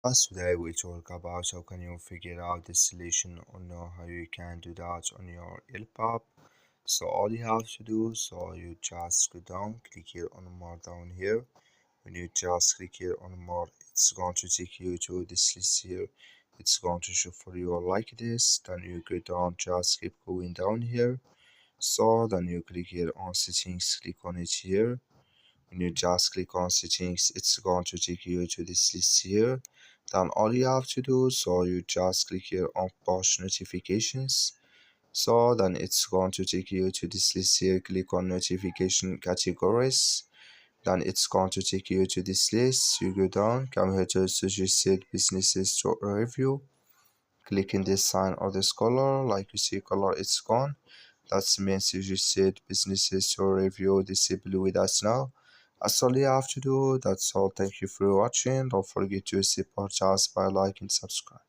Today we talk about how can you figure out the solution or know how you can do that on your Yelp app. So all you have to do, so you just go down, click here on more down here. When you just click here on more, it's going to take you to this list here. It's going to show for you like this. Then you go down, just keep going down here. So then you click here on settings, click on it here. When you just click on settings, it's going to take you to this list here. Then all you have to do, so you just click here on push notifications. So then it's going to take you to this list here. Click on notification categories. Then it's going to take you to this list. You go down, come here to suggested businesses to review. Click in this sign or this color. Like you see color, it's gone. That's means you just said businesses to review disable with us now. That's all you have to do. That's all. Thank you for watching. Don't forget to support us by liking and subscribe.